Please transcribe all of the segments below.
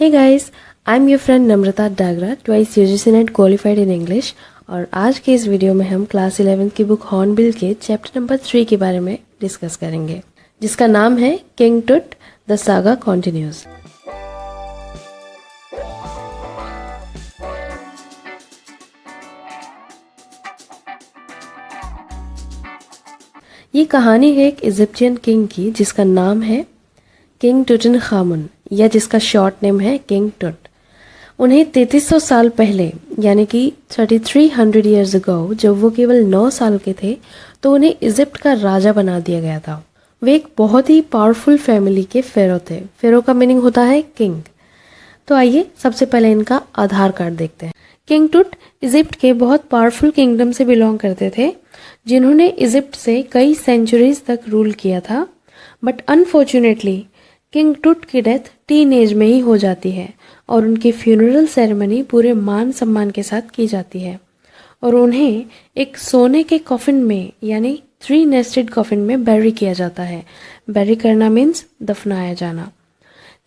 Hey guys, I'm your friend Namrata Dagra, twice UGC NET qualified in English. और आज के इस वीडियो में हम क्लास 11 की बुक हॉर्नबिल के चैप्टर नंबर 3 के बारे में डिस्कस करेंगे, जिसका नाम है किंग टूट द सागा कॉन्टिन्यूज। ये कहानी है एक इजिप्शियन किंग की जिसका नाम है किंग टुटनखामुन, या जिसका शॉर्ट नेम है किंग टुट। उन्हें 3300 साल पहले यानी कि 3300 ईयर्स अगो, जब वो केवल 9 साल के थे, तो उन्हें इजिप्ट का राजा बना दिया गया था। वे एक बहुत ही पावरफुल फैमिली के फेरो थे। फेरो का मीनिंग होता है किंग। तो आइए सबसे पहले इनका आधार कार्ड देखते हैं। किंग टुट इजिप्ट के बहुत पावरफुल किंगडम से बिलोंग करते थे, जिन्होंने इजिप्ट से कई सेंचुरीज तक रूल किया था। बट अनफॉर्चुनेटली किंग टुट की डेथ टीन एज में ही हो जाती है और उनकी फ्यूनरल सेरेमनी पूरे मान सम्मान के साथ की जाती है और उन्हें एक सोने के कॉफिन में यानी 3 नेस्टेड कॉफिन में बैरी किया जाता है। बैरी करना मीन्स दफनाया जाना।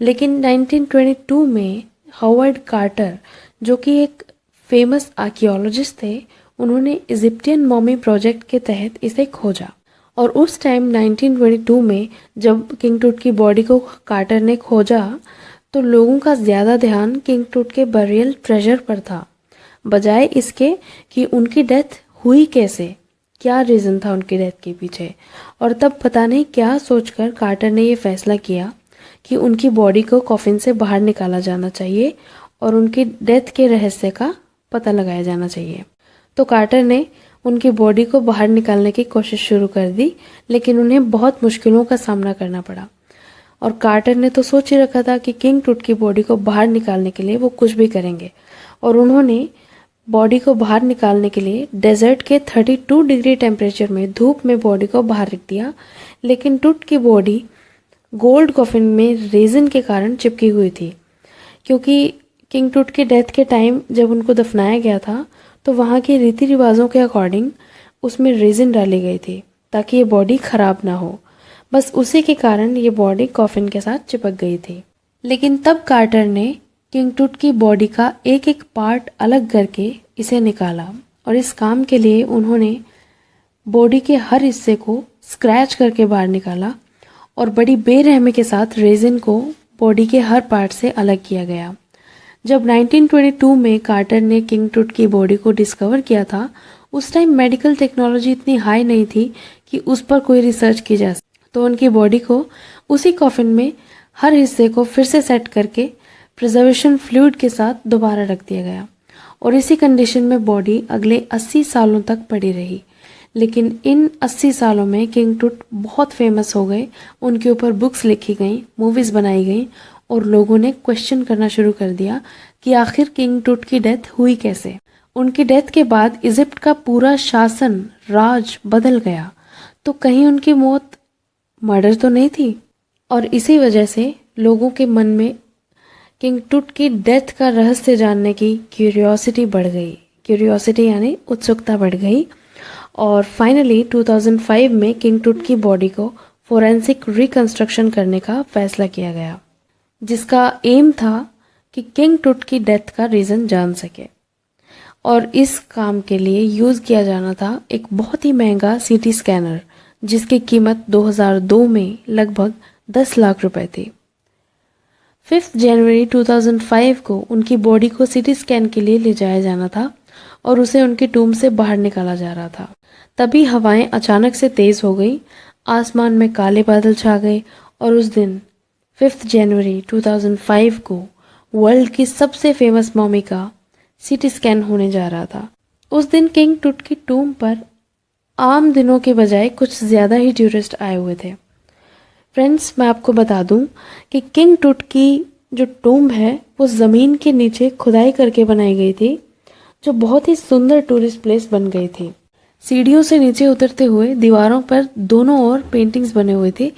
लेकिन 1922 में हावर्ड कार्टर, जो कि एक फेमस आर्कियोलॉजिस्ट थे, उन्होंने इजिप्टियन मॉमी प्रोजेक्ट के तहत इसे खोजा। और उस टाइम 1922 में जब किंग टुट की बॉडी को कार्टर ने खोजा, तो लोगों का ज़्यादा ध्यान किंग टुट के बरियल ट्रेजर पर था, बजाय इसके कि उनकी डेथ हुई कैसे, क्या रीज़न था उनकी डेथ के पीछे। और तब पता नहीं क्या सोचकर कार्टर ने ये फैसला किया कि उनकी बॉडी को कॉफिन से बाहर निकाला जाना चाहिए और उनकी डेथ के रहस्य का पता लगाया जाना चाहिए। तो कार्टर ने उनकी बॉडी को बाहर निकालने की कोशिश शुरू कर दी, लेकिन उन्हें बहुत मुश्किलों का सामना करना पड़ा। और कार्टर ने तो सोच ही रखा था कि किंग टुट की बॉडी को बाहर निकालने के लिए वो कुछ भी करेंगे, और उन्होंने बॉडी को बाहर निकालने के लिए डेजर्ट के 32 डिग्री टेम्परेचर में धूप में बॉडी को बाहर रख दिया। लेकिन टुट की बॉडी गोल्ड कॉफिन में रेजिन के कारण चिपकी हुई थी, क्योंकि किंग टुट की डेथ के टाइम जब उनको दफनाया गया था तो वहाँ के रीति रिवाजों के अकॉर्डिंग उसमें रेजिन डाली गई थी ताकि ये बॉडी खराब ना हो। बस उसी के कारण ये बॉडी कॉफिन के साथ चिपक गई थी। लेकिन तब कार्टर ने किंग टुट की बॉडी का एक एक पार्ट अलग करके इसे निकाला, और इस काम के लिए उन्होंने बॉडी के हर हिस्से को स्क्रैच करके बाहर निकाला और बड़ी बेरहमी के साथ रेजिन को बॉडी के हर पार्ट से अलग किया गया। जब 1922 में कार्टर ने किंग टुट की बॉडी को डिस्कवर किया था, उस टाइम मेडिकल टेक्नोलॉजी इतनी हाई नहीं थी कि उस पर कोई रिसर्च की जा सके। तो उनकी बॉडी को उसी कॉफिन में हर हिस्से को फिर से सेट करके प्रिजर्वेशन फ्लूइड के साथ दोबारा रख दिया गया, और इसी कंडीशन में बॉडी अगले 80 सालों तक पड़ी रही। लेकिन इन 80 सालों में किंग टुट बहुत फेमस हो गए, उनके ऊपर बुक्स लिखी गई, मूवीज़ बनाई गई, और लोगों ने क्वेश्चन करना शुरू कर दिया कि आखिर किंग टुट की डेथ हुई कैसे। उनकी डेथ के बाद इजिप्ट का पूरा शासन राज बदल गया, तो कहीं उनकी मौत मर्डर तो नहीं थी। और इसी वजह से लोगों के मन में किंग टुट की डेथ का रहस्य जानने की क्यूरियोसिटी बढ़ गई। क्यूरियोसिटी यानी उत्सुकता बढ़ गई। और फाइनली 2005 में किंग टुट की बॉडी को फोरेंसिक रिकंस्ट्रक्शन करने का फैसला किया गया, जिसका एम था कि किंग टुट की डेथ का रीज़न जान सके। और इस काम के लिए यूज़ किया जाना था एक बहुत ही महंगा सीटी स्कैनर, जिसकी कीमत 2002 में लगभग 10 लाख रुपए थी। 5 जनवरी 2005 को उनकी बॉडी को सीटी स्कैन के लिए ले जाया जाना था और उसे उनकी टूम से बाहर निकाला जा रहा था। तभी हवाएं अचानक से तेज़ हो गई, आसमान में काले बादल छा गए, और उस दिन 5 जनवरी 2005 को वर्ल्ड की सबसे फेमस मॉमी का सीटी स्कैन होने जा रहा था। उस दिन किंग टुट की टूम पर आम दिनों के बजाय कुछ ज़्यादा ही टूरिस्ट आए हुए थे। फ्रेंड्स, मैं आपको बता दूं कि किंग टुट की जो टूम है वो ज़मीन के नीचे खुदाई करके बनाई गई थी, जो बहुत ही सुंदर टूरिस्ट प्लेस बन गई थी। सीढ़ियों से नीचे उतरते हुए दीवारों पर दोनों ओर पेंटिंग्स बने हुए थे,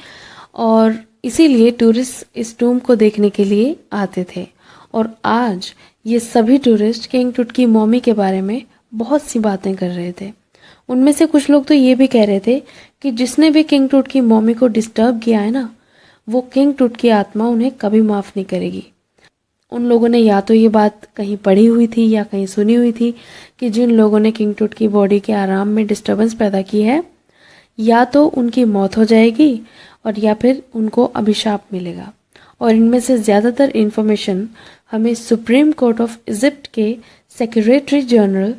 और इसीलिए टूरिस्ट इस टूम को देखने के लिए आते थे। और आज ये सभी टूरिस्ट किंग टुट की मॉमी के बारे में बहुत सी बातें कर रहे थे। उनमें से कुछ लोग तो ये भी कह रहे थे कि जिसने भी किंग टुट की मॉमी को डिस्टर्ब किया है ना, वो किंग टुट की आत्मा उन्हें कभी माफ़ नहीं करेगी। उन लोगों ने या तो ये बात कहीं पढ़ी हुई थी या कहीं सुनी हुई थी कि जिन लोगों ने किंग टूट की बॉडी के आराम में डिस्टरबेंस पैदा की है या तो उनकी मौत हो जाएगी और या फिर उनको अभिशाप मिलेगा। और इनमें से ज़्यादातर इन्फॉर्मेशन हमें सुप्रीम कोर्ट ऑफ इजिप्ट के सेक्रेटरी जनरल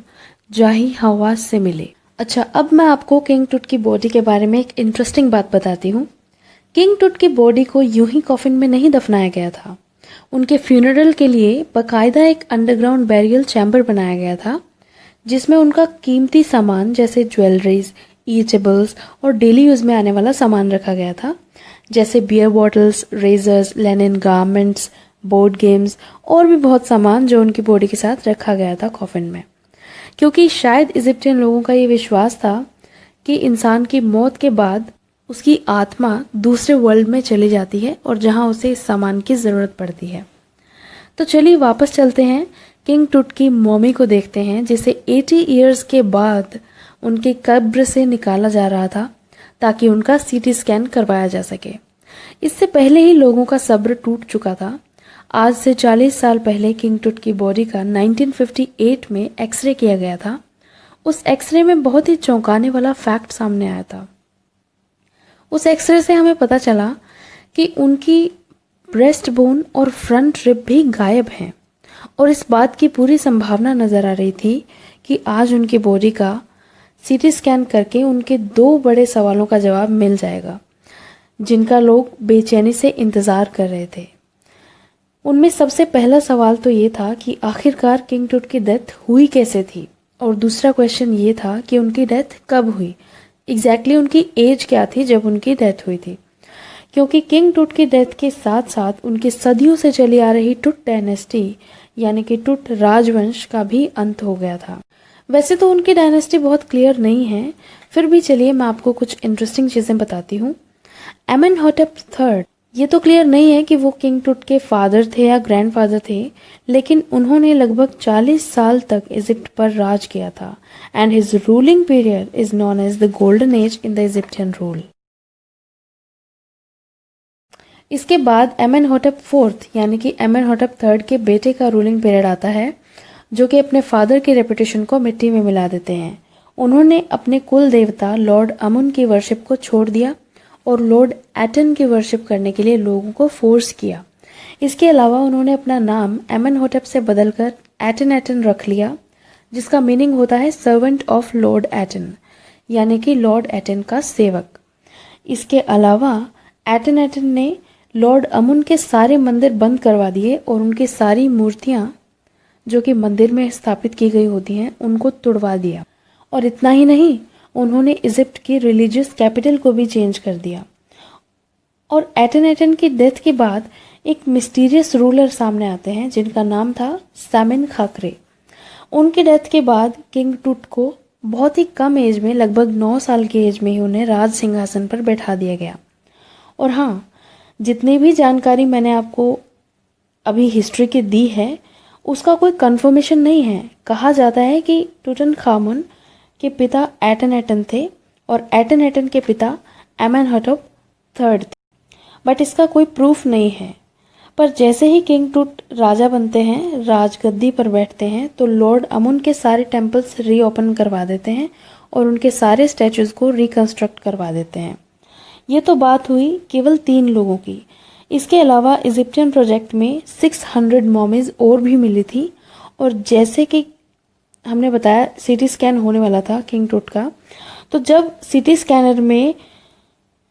जाही हवास से मिले। अच्छा, अब मैं आपको किंग टूट की बॉडी के बारे में एक इंटरेस्टिंग बात बताती हूँ। किंग टूट की बॉडी को यूं ही कॉफिन में नहीं दफनाया गया था। उनके फ्यूनरल के लिए बकायदा एक अंडरग्राउंड बैरियल चैम्बर बनाया गया था, जिसमें उनका कीमती सामान जैसे ज्वेलरीज, ईटेबल्स और डेली यूज में आने वाला सामान रखा गया था, जैसे beer bottles, razors, linen garments, board games और भी बहुत सामान जो उनकी बॉडी के साथ रखा गया था कॉफिन में। क्योंकि शायद इजिप्टियन लोगों का ये विश्वास था कि इंसान की मौत के बाद उसकी आत्मा दूसरे वर्ल्ड में चली जाती है और जहां उसे इस सामान की ज़रूरत पड़ती है। तो चलिए वापस चलते हैं, किंग टूट की मॉमी को देखते हैं, जिसे 80 इयर्स के बाद उनके कब्र से निकाला जा रहा था ताकि उनका सीटी स्कैन करवाया जा सके। इससे पहले ही लोगों का सब्र टूट चुका था। आज से 40 साल पहले किंग टूट की बॉडी का 1958 में एक्सरे किया गया था। उस एक्सरे में बहुत ही चौंकाने वाला फैक्ट सामने आया था। उस एक्सरे से हमें पता चला कि उनकी ब्रेस्ट बोन और फ्रंट रिब भी गायब हैं और इस बात की पूरी संभावना नजर आ रही थी कि आज उनकी बॉडी का सीटी स्कैन करके उनके 2 बड़े सवालों का जवाब मिल जाएगा, जिनका लोग बेचैनी से इंतजार कर रहे थे। उनमें सबसे पहला सवाल तो ये था कि आखिरकार किंग टूट की डेथ हुई कैसे थी, और दूसरा क्वेश्चन ये था कि उनकी डेथ कब हुई, एग्जैक्टली उनकी एज क्या थी जब उनकी डेथ हुई थी। क्योंकि किंग टूट की डेथ के साथ साथ उनकी सदियों से चली आ रही टूट डायनेस्टी यानी कि टूट राजवंश का भी अंत हो गया था। वैसे तो उनकी डायनेस्टी बहुत क्लियर नहीं है, फिर भी चलिए मैं आपको कुछ इंटरेस्टिंग चीज़ें बताती हूँ। एमेनहोटेप III, ये तो क्लियर नहीं है कि वो किंग टूट के फादर थे या ग्रैंडफादर थे, लेकिन उन्होंने लगभग 40 साल तक इजिप्ट पर राज किया था and his ruling period is known as the golden age in the Egyptian rule. इसके बाद एमेनहोटेप IV यानी कि एमेनहोटेप III के बेटे का रूलिंग पीरियड आता है, जो कि अपने फादर की रेपुटेशन को मिट्टी में मिला देते हैं। उन्होंने अपने कुल देवता लॉर्ड अमुन की वर्शिप को छोड़ दिया और लॉर्ड एटन की वर्शिप करने के लिए लोगों को फोर्स किया। इसके अलावा उन्होंने अपना नाम एमेनहोटेप से बदलकर एटन रख लिया, जिसका मीनिंग होता है सर्वेंट ऑफ लॉर्ड एटन, यानी कि लॉर्ड एटन का सेवक। इसके अलावा एटन ने लॉर्ड अमुन के सारे मंदिर बंद करवा दिए और उनकी सारी मूर्तियां जो कि मंदिर में स्थापित की गई होती हैं उनको तुड़वा दिया। और इतना ही नहीं, उन्होंने इजिप्ट की रिलीजियस कैपिटल को भी चेंज कर दिया। और एटन की डेथ के बाद एक मिस्टीरियस रूलर सामने आते हैं जिनका नाम था सामिन खाकरे। उनकी डेथ के बाद किंग टूट को बहुत ही कम एज में, लगभग 9 साल की एज में ही उन्हें राज सिंहासन पर बैठा दिया गया। और हाँ, जितनी भी जानकारी मैंने आपको अभी हिस्ट्री की दी है उसका कोई कंफर्मेशन नहीं है। कहा जाता है कि टूटनखामुन के पिता एटन थे और एटन के पिता एमेनहोटेप III थे, बट इसका कोई प्रूफ नहीं है। पर जैसे ही किंग टूट राजा बनते हैं, राजगद्दी पर बैठते हैं, तो लॉर्ड अमुन के सारे टेम्पल्स रीओपन करवा देते हैं और उनके सारे स्टैचूज को रिकंस्ट्रक्ट करवा देते हैं। ये तो बात हुई केवल 3 लोगों की। इसके अलावा इजिप्टियन प्रोजेक्ट में 600 मॉमीज और भी मिली थी। और जैसे कि हमने बताया सीटी स्कैन होने वाला था किंग टूट का, तो जब सीटी स्कैनर में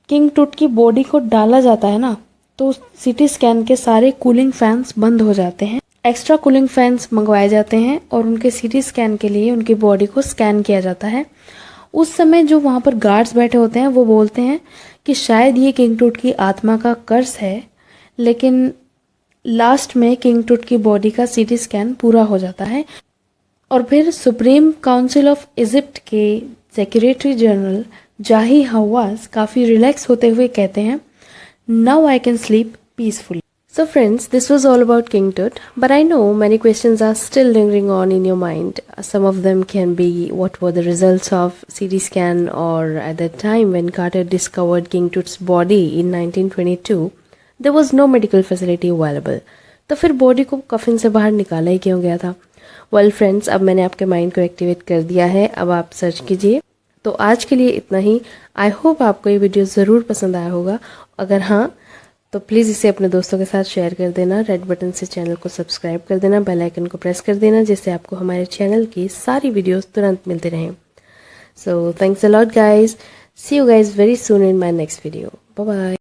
किंग टूट की बॉडी को डाला जाता है ना, तो सीटी स्कैन के सारे कूलिंग फैंस बंद हो जाते हैं। एक्स्ट्रा कूलिंग फैंस मंगवाए जाते हैं और उनके सीटी स्कैन के लिए उनकी बॉडी को स्कैन किया जाता है। उस समय जो वहाँ पर गार्ड्स बैठे होते हैं वो बोलते हैं कि शायद ये किंग टूट की आत्मा का कर्स है, लेकिन लास्ट में किंग टूट की बॉडी का सीटी स्कैन पूरा हो जाता है और फिर सुप्रीम काउंसिल ऑफ इजिप्ट के सेक्रेटरी जनरल जाही हवास काफ़ी रिलैक्स होते हुए कहते हैं, now I can sleep peacefully. So friends, this was all about King Tut, but I know many questions are still lingering on in your mind. Some of them can be, what were the results of CT scan, or at that time when Carter discovered King Tut's body in 1922, there was no medical facility available. तो फिर body को कफिन से बाहर निकाला ही क्यों गया था? Well friends, अब मैंने आपके माइंड को एक्टिवेट कर दिया है, अब आप सर्च कीजिए। तो आज के लिए इतना ही। आई होप आपको ये वीडियो ज़रूर पसंद आया होगा। अगर हाँ तो प्लीज़ इसे अपने दोस्तों के साथ शेयर कर देना, रेड बटन से चैनल को सब्सक्राइब कर देना, बेल आइकन को प्रेस कर देना, जिससे आपको हमारे चैनल की सारी वीडियोस तुरंत मिलते रहें। So thanks a lot guys, see you guys very soon in my next video. Bye bye.